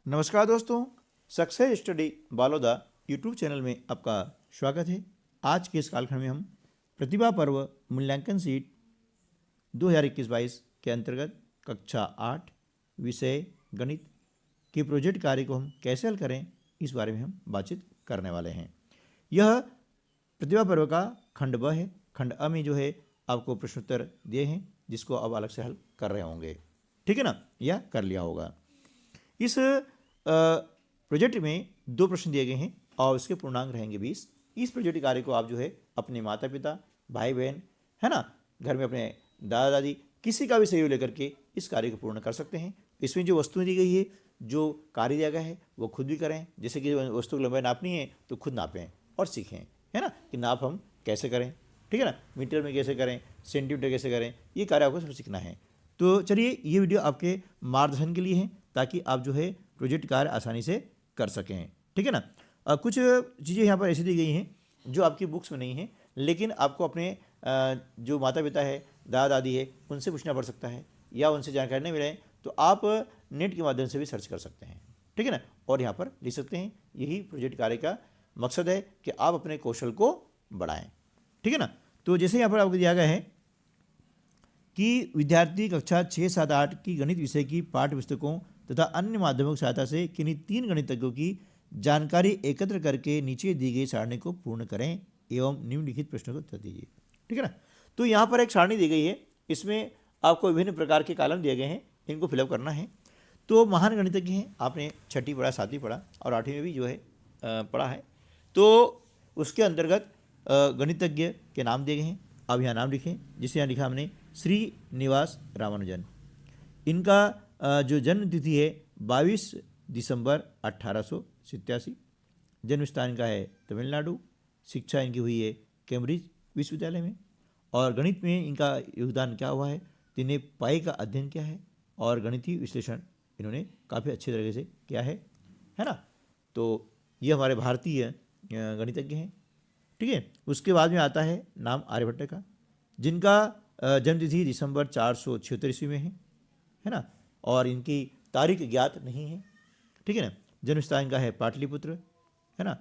नमस्कार दोस्तों, success study Baloda YouTube channel में आपका स्वागत है। आज के इस कालखंड में हम प्रतिभा पर्व मूल्यांकन सीट 2021-22 के अंतर्गत कक्षा 8 विषय गणित के प्रोजेक्ट कार्य को हम कैसे हल करें, इस बारे में हम बातचीत करने वाले हैं। यह प्रतिभा पर्व का खंड ब है। खंड अ में जो है आपको प्रश्नोत्तर दिए हैं, जिसको अब अलग से हल कर रहे होंगे, ठीक है ना, या कर लिया होगा। इस प्रोजेक्ट में 2 प्रश्न दिए गए हैं और उसके पूर्णांक रहेंगे 20। इस प्रोजेक्ट कार्य को आप जो है अपने माता पिता, भाई बहन, है ना, घर में अपने दादा दादी, किसी का भी सहयोग लेकर के इस कार्य को पूर्ण कर सकते हैं। इसमें जो वस्तुएं दी गई है, जो कार्य दिया गया है, वो खुद भी करें। जैसे कि वस्तु की लंबाई नापनी है तो खुद नापें और सीखें, है ना, कि नाप हम कैसे करें, ठीक है ना, मीटर में कैसे करें, सेंटीमीटर कैसे करें, ये कार्य आपको सब सीखना है। तो चलिए, ये वीडियो आपके मार्गदर्शन के लिए है, ताकि आप जो है प्रोजेक्ट कार्य आसानी से कर सकें, ठीक है ना। कुछ चीज़ें यहाँ पर ऐसी दी गई हैं जो आपकी बुक्स में नहीं है, लेकिन आपको अपने जो माता पिता है, दादा दादी है, उनसे पूछना पड़ सकता है, या उनसे जानकारी नहीं मिले तो आप नेट के माध्यम से भी सर्च कर सकते हैं, ठीक है ना, और यहाँ पर लिख सकते हैं। यही प्रोजेक्ट कार्य का मकसद है कि आप अपने कौशल को बढ़ाएं, ठीक है ना। तो जैसे यहाँ पर आपको दिया गया है कि विद्यार्थी कक्षा 6, 7, 8 की गणित विषय की पाठ्य पुस्तकों तथा अन्य माध्यमों की सहायता से किन्हीं 3 गणितज्ञों की जानकारी एकत्र करके नीचे दी गई सारणी को पूर्ण करें एवं निम्नलिखित प्रश्नों को उत्तर दीजिए, ठीक है ना। तो यहाँ पर एक सारणी दी गई है, इसमें आपको विभिन्न प्रकार के कॉलम दिए गए हैं, इनको फिलअप करना है। तो महान गणितज्ञ हैं, आपने 6ठी पढ़ा, 7वीं पढ़ा और 8वीं में भी जो है पढ़ा है। तो उसके अंतर्गत गणितज्ञ के नाम दिए गए हैं। अब यहाँ नाम लिखें। जिसे यहाँ लिखा हमने श्रीनिवास रामानुजन। इनका जो जन्म तिथि है 22 दिसंबर 1887। जन्म स्थान इनका है तमिलनाडु। शिक्षा इनकी हुई है कैम्ब्रिज विश्वविद्यालय में। और गणित में इनका योगदान क्या हुआ है, तो इन्हें पाई का अध्ययन किया है और गणितीय विश्लेषण इन्होंने काफ़ी अच्छे तरीके से किया है ना। तो ये हमारे भारतीय गणितज्ञ हैं, ठीक है। उसके बाद में आता है नाम आर्यभट्ट का, जिनका जन्मतिथि दिसंबर 476 ईस्वी में है ना, और इनकी तारीख ज्ञात नहीं है, ठीक है ना। जन्म स्थान इनका है पाटलिपुत्र, है ना,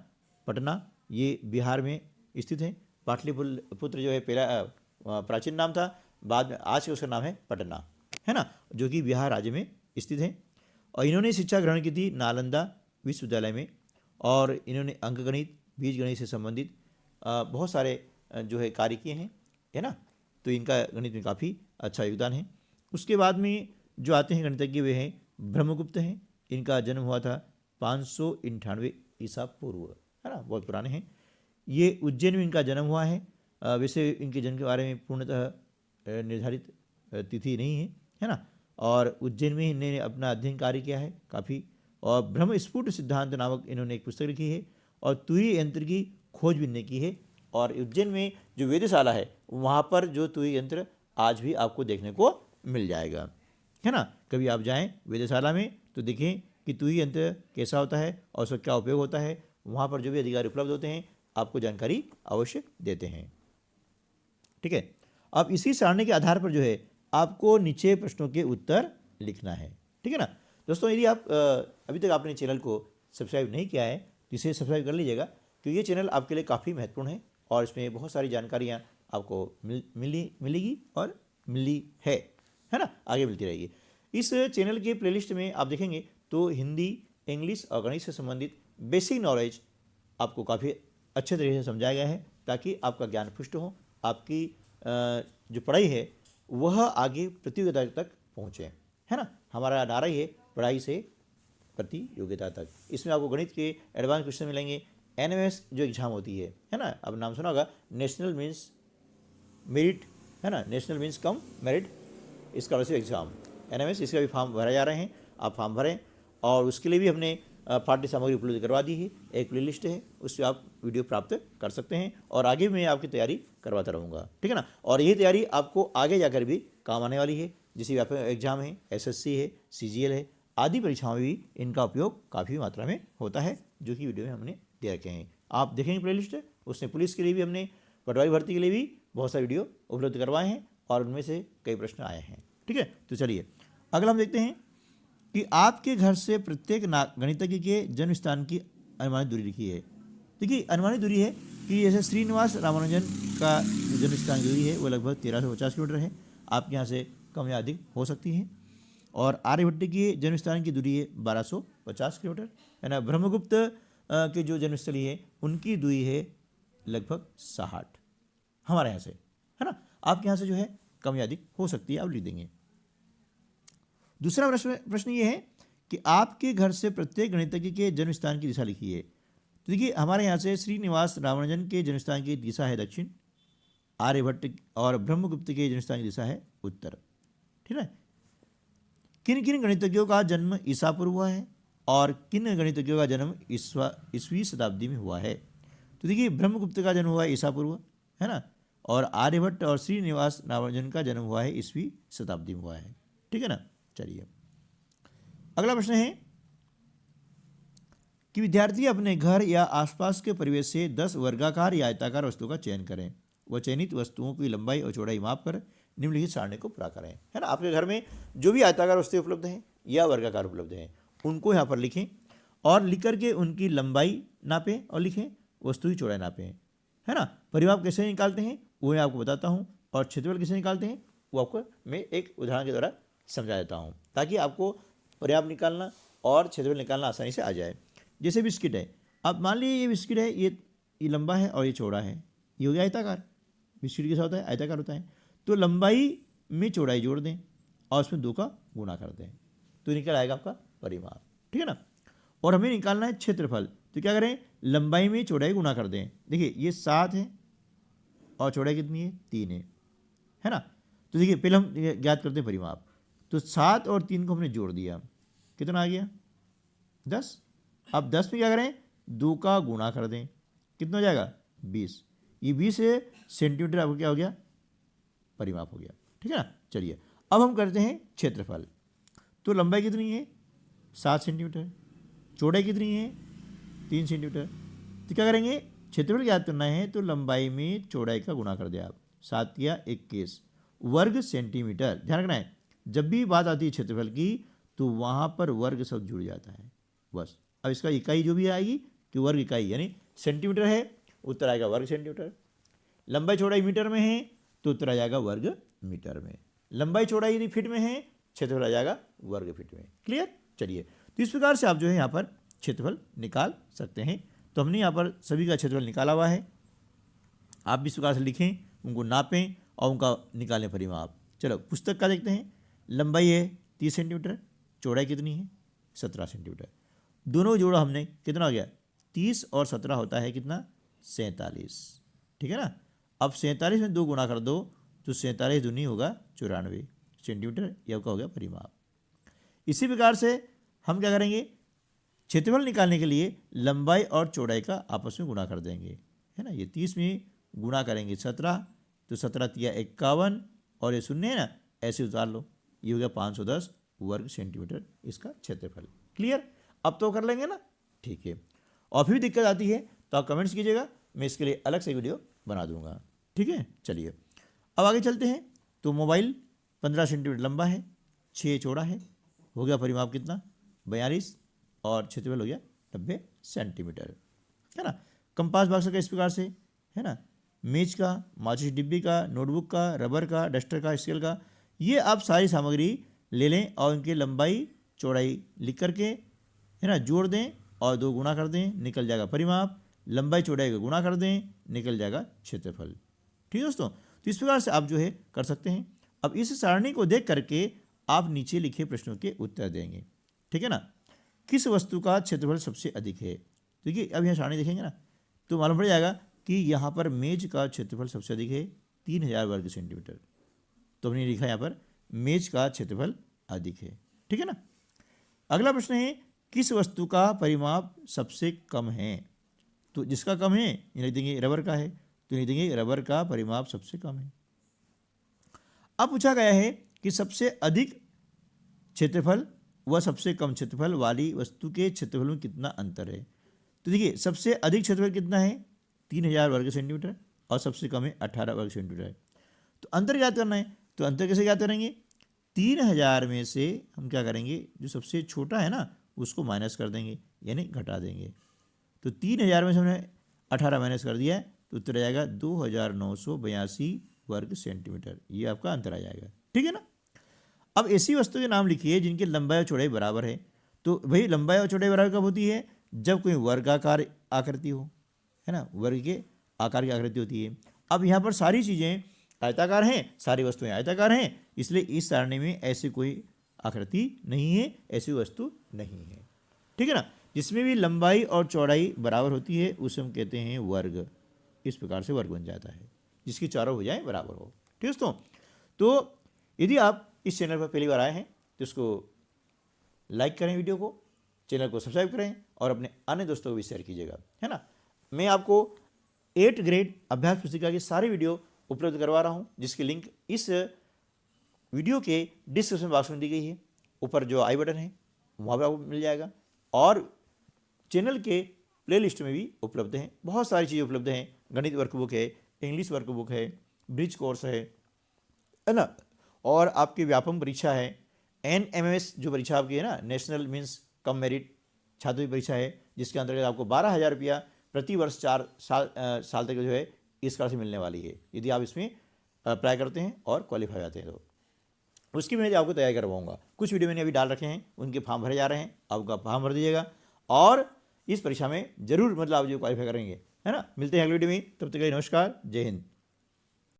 पटना, ये बिहार में स्थित है। पाटलिपुत्र जो है पहला प्राचीन नाम था, बाद में आज के उसका नाम है पटना, है ना, जो कि बिहार राज्य में स्थित है। और इन्होंने शिक्षा ग्रहण की थी नालंदा विश्वविद्यालय में, और इन्होंने अंकगणित, बीजगणित से संबंधित बहुत सारे जो है कार्य किए हैं, है ना। तो इनका गणित में काफ़ी अच्छा योगदान है। उसके बाद में जो आते हैं गणितज्ञ, वे हैं ब्रह्मगुप्त हैं। इनका जन्म हुआ था 598 ईसा पूर्व, है ना, बहुत पुराने हैं। ये उज्जैन में इनका जन्म हुआ है। वैसे इनके जन्म के बारे में पूर्णतः निर्धारित तिथि नहीं है ना। और उज्जैन में इन्होंने अपना अध्ययन कार्य किया है काफ़ी। और ब्रह्मस्फुट सिद्धांत नामक इन्होंने एक पुस्तक लिखी है, और तुरीय यंत्र की खोज भी इन्होंने की है। और उज्जैन में जो वेधशाला है, वहाँ पर जो तुरीय यंत्र आज भी आपको देखने को मिल जाएगा, है ना। कभी आप जाएं वेधशाला में तो देखें कि तुरीय यंत्र कैसा होता है और उसका क्या उपयोग होता है। वहाँ पर जो भी अधिकारी उपलब्ध होते हैं आपको जानकारी अवश्य देते हैं, ठीक है। अब इसी सारणी के आधार पर जो है आपको नीचे प्रश्नों के उत्तर लिखना है, ठीक है ना। दोस्तों, यदि आप अभी तक आपने चैनल को सब्सक्राइब नहीं किया है तो इसे सब्सक्राइब कर लीजिएगा, क्योंकि ये चैनल आपके लिए काफ़ी महत्वपूर्ण है और इसमें बहुत सारी जानकारियाँ आपको मिलेगी और मिली है ना, आगे मिलती रहेगी। इस चैनल के प्लेलिस्ट में आप देखेंगे तो हिंदी, इंग्लिश और गणित से संबंधित बेसिक नॉलेज आपको काफ़ी अच्छे तरीके से समझाया गया है, ताकि आपका ज्ञान पुष्ट हो, आपकी जो पढ़ाई है वह आगे प्रतियोगिता तक पहुँचे, है ना। हमारा नारा ही है पढ़ाई से प्रतियोगिता तक। इसमें आपको गणित के एडवांस क्वेश्चन मिलेंगे। NMS जो एग्ज़ाम होती है ना, अब नाम सुना होगा, नेशनल मीन्स मेरिट, है ना, national means cum merit scholarship exam NMS, इसका भी फॉर्म भरा जा रहे हैं, आप फॉर्म भरें। और उसके लिए भी हमने पाठ्य सामग्री उपलब्ध करवा दी है। एक प्लेलिस्ट है, उससे आप वीडियो प्राप्त कर सकते हैं, और आगे मैं आपकी तैयारी करवाता रहूँगा, ठीक है ना। और ये तैयारी आपको आगे जाकर भी काम आने वाली है। जैसे व्यापक एग्जाम है, SSC है, CGL है, आदि परीक्षाओं में भी इनका उपयोग काफ़ी मात्रा में होता है, जो कि वीडियो में हमने दे रखे हैं। आप देखेंगे प्लेलिस्ट, उसमें पुलिस के लिए भी हमने, पटवारी भर्ती के लिए भी बहुत सारे वीडियो उपलब्ध करवाए हैं, और उनमें से कई प्रश्न आए हैं, ठीक है। तो चलिए अगला हम देखते हैं कि आपके घर से प्रत्येक गणितज्ञ के जन्म स्थान की अनुमानित दूरी लिखी है। देखिए अनुमानित दूरी है कि जैसे श्रीनिवास रामानुजन का जो जन्म स्थान की दूरी है वो लगभग 1350 किलोमीटर है, आपके यहाँ से कम या अधिक हो सकती है। और आर्यभट्ट की जन्म स्थान की दूरी है 1250 किलोमीटर, है ना। ब्रह्मगुप्त के जो जन्मस्थली है उनकी दूरी है लगभग 60 हमारे यहाँ से, है ना। आपके यहाँ से जो है कम या अधिक हो सकती है, आप लिख देंगे। दूसरा प्रश्न ये है कि आपके घर से प्रत्येक गणितज्ञ के जन्म स्थान की दिशा लिखी है। तो देखिए हमारे यहाँ से श्रीनिवास रामानुजन के जन्म स्थान की दिशा है दक्षिण, आर्यभट्ट और ब्रह्मगुप्त के जन्म स्थान की दिशा है उत्तर, ठीक है। किन किन गणितज्ञों का जन्म ईसा पूर्व हुआ है और किन गणितज्ञों का जन्म ईसवीं शताब्दी में हुआ है। तो देखिए ब्रह्मगुप्त का जन्म हुआ है ईसा पूर्व, है ना, और आर्यभट्ट और श्रीनिवास रामानुजन का जन्म हुआ है ईसवीं शताब्दी में हुआ है, ठीक है ना। चलिए अगला प्रश्न है कि विद्यार्थी अपने घर या आसपास के परिवेश से 10 वर्गाकार या आयताकार वस्तुओं का चयन करें। वह चयनित वस्तुओं की लंबाई और चौड़ाई माप कर निम्नलिखित सारणी को पूरा करें, है ना। आपके घर में जो भी आयताकार वस्तुएं उपलब्ध हैं या वर्गाकार उपलब्ध हैं उनको यहाँ पर लिखें और लिख करके उनकी लंबाई नापें और लिखें, वस्तु की चौड़ाई नापें, है ना। परिमाप कैसे निकालते हैं वो मैं आपको बताता हूँ, और क्षेत्रफल कैसे निकालते हैं वो आपको मैं एक उदाहरण के द्वारा समझा देता हूँ, ताकि आपको परिमाप निकालना और क्षेत्रफल निकालना आसानी से आ जाए। जैसे बिस्किट है, आप मान लीजिए ये बिस्किट है, ये लंबा है और ये चौड़ा है, ये हो गया आयताकार। बिस्किट कैसा होता है, आयताकार होता है। तो लंबाई में चौड़ाई जोड़ दें और उसमें 2 का गुणा कर दें तो निकल आएगा आपका परिमाप, ठीक है ना। और हमें निकालना है क्षेत्रफल, तो क्या करें, लंबाई में चौड़ाई गुणा कर दें। देखिए ये 7 है और चौड़ाई कितनी है, 3 है ना। तो देखिए पहले हम ज्ञात करते हैं परिमाप। तो 7 और 3 को हमने जोड़ दिया, कितना आ गया 10। अब 10 में क्या करें, 2 का गुणा कर दें, कितना हो जाएगा 20। ये 20 सेंटीमीटर आपको क्या हो गया, परिमाप हो गया, ठीक है ना। चलिए अब हम करते हैं क्षेत्रफल। तो लंबाई कितनी है 7 सेंटीमीटर, चौड़ाई कितनी है 3 सेंटीमीटर। तो क्या करेंगे, क्षेत्रफल ज्ञात करना है तो लंबाई में चौड़ाई का गुणा कर दे आप, 7 या 21 वर्ग सेंटीमीटर। ध्यान रखना है जब भी बात आती है क्षेत्रफल की तो वहाँ पर वर्ग शब्द जुड़ जाता है बस। अब इसका इकाई जो भी आएगी कि वर्ग इकाई, यानी सेंटीमीटर है उत्तर आएगा वर्ग सेंटीमीटर, लंबाई चौड़ाई मीटर में है तो उत्तर आ जाएगा वर्ग मीटर में, लंबाई चौड़ाई यदि फीट में है क्षेत्रफल आ जाएगा वर्ग फीट में। क्लियर। चलिए तो इस प्रकार से आप जो है यहाँ पर क्षेत्रफल निकाल सकते हैं। तो हमने यहाँ पर सभी का क्षेत्रफल निकाला हुआ है, आप भी इस प्रकार से लिखें, उनको नापें और उनका निकालें परिमाप। चलो पुस्तक का देखते हैं। लंबाई है 30 सेंटीमीटर, चौड़ाई कितनी है 17 सेंटीमीटर। दोनों जोड़ा हमने कितना हो गया 30 और 17 होता है कितना 47, ठीक है ना। अब 47 में 2 गुणा कर दो तो 47 दूनी होगा 94 सेंटीमीटर, यह का हो गया परिमाप। इसी प्रकार से हम क्या करेंगे, क्षेत्रफल निकालने के लिए लंबाई और चौड़ाई का आपस में गुणा कर देंगे, है ना। ये 30 में गुणा करेंगे 17 तो 17 तिया 51 और ये शून्य है ना, ऐसे उतार लो, ये हो गया 510 वर्ग सेंटीमीटर इसका क्षेत्रफल। क्लियर। अब तो कर लेंगे ना, ठीक है। और फिर दिक्कत आती है तो आप कमेंट्स कीजिएगा, मैं इसके लिए अलग से वीडियो बना दूंगा, ठीक है। चलिए अब आगे चलते हैं। तो मोबाइल 15 सेंटीमीटर लंबा है, 6 चौड़ा है, हो गया परिमाप कितना 42 और क्षेत्रफल हो गया 90 सेंटीमीटर, है ना। कंपास बॉक्स का इस प्रकार से, है ना। मेज का, माचिस डिब्बी का, नोटबुक का, रबर का, डस्टर का, स्केल का, ये आप सारी सामग्री ले लें और उनकी लंबाई चौड़ाई लिख करके, है ना, जोड़ दें और 2 गुणा कर दें, निकल जाएगा परिमाप। लंबाई चौड़ाई का गुणा कर दें, निकल जाएगा क्षेत्रफल, ठीक है दोस्तों। तो इस प्रकार से आप जो है कर सकते हैं। अब इस सारणी को देख करके आप नीचे लिखे प्रश्नों के उत्तर देंगे, ठीक है ना। किस वस्तु का क्षेत्रफल सबसे अधिक है, देखिए अब यहाँ सारणी देखेंगे ना तो मालूम पड़ जाएगा कि यहाँ पर मेज का क्षेत्रफल सबसे अधिक है 3000 वर्ग सेंटीमीटर। तो हमने लिखा यहाँ पर मेज का क्षेत्रफल अधिक है, ठीक है ना। अगला प्रश्न है किस वस्तु का परिमाप सबसे कम है। तो जिसका कम है ये लिख देंगे रबर का है, तो लिख देंगे रबर का परिमाप सबसे कम है। अब पूछा गया है कि सबसे अधिक क्षेत्रफल व सबसे कम क्षेत्रफल वाली वस्तु के क्षेत्रफल में कितना अंतर है। तो देखिए सबसे अधिक क्षेत्रफल कितना है 3000 वर्ग सेंटीमीटर और सबसे कम है 18 वर्ग सेंटीमीटर। तो अंतर ज्ञात करना है, तो अंतर कैसे ज्ञात करेंगे, 3000 में से हम क्या करेंगे, जो सबसे छोटा है ना उसको माइनस कर देंगे, यानी घटा देंगे। तो 3000 में से हमने 18 माइनस कर दिया है तो उत्तर आ जाएगा 2982 वर्ग सेंटीमीटर। ये आपका आंसर आ जाएगा, ठीक है ना। अब ऐसी वस्तु के नाम लिखिए जिनकी लंबाई और चौड़ाई बराबर है। तो भाई लंबाई और चौड़ाई बराबर कब होती है, जब कोई वर्गाकार आकृति हो, है ना, वर्ग के आकार की आकृति होती है। अब यहाँ पर सारी चीज़ें आयताकार हैं, सारी वस्तुएं आयताकार हैं, इसलिए इस सारणी में ऐसी कोई आकृति नहीं है, ऐसी वस्तु नहीं है, ठीक है ना। जिसमें भी लंबाई और चौड़ाई बराबर होती है उसे हम कहते हैं वर्ग। इस प्रकार से वर्ग बन जाता है, जिसकी चारों भुजाएं बराबर हो, ठीक है दोस्तों। तो यदि आप इस चैनल पर पहली बार आए हैं तो इसको लाइक करें, वीडियो को, चैनल को सब्सक्राइब करें और अपने अन्य दोस्तों को भी शेयर कीजिएगा, है ना। मैं आपको 8th ग्रेड अभ्यास पुस्तिका की सारी वीडियो उपलब्ध करवा रहा हूँ, जिसकी लिंक इस वीडियो के डिस्क्रिप्शन बॉक्स में दी गई है। ऊपर जो आई बटन है वहाँ पर आपको मिल जाएगा, और चैनल के प्लेलिस्ट में भी उपलब्ध हैं, बहुत सारी चीज़ें उपलब्ध हैं। गणित वर्कबुक है, इंग्लिश वर्कबुक है, ब्रिज कोर्स है ना, और आपकी व्यापम परीक्षा है, NMS जो परीक्षा आपकी है ना, नेशनल मीन्स कम मेरिट छात्रवृत्ति परीक्षा है, जिसके अंतर्गत आपको 12,000 रुपया प्रति वर्ष 4 साल तक जो है इस कार से मिलने वाली है, यदि आप इसमें अप्लाई करते हैं और क्वालिफाई आते हैं तो। उसकी मैं आपको तैयारी करवाऊंगा। कुछ वीडियो मैंने अभी डाल रखे हैं, उनके फॉर्म भरे जा रहे हैं, आपका फॉर्म भर दीजिएगा और इस परीक्षा में जरूर मतलब आप जो क्वालिफाई करेंगे, है ना। मिलते हैं अगले वीडियो में, तब तक के लिए नमस्कार, जय हिंद।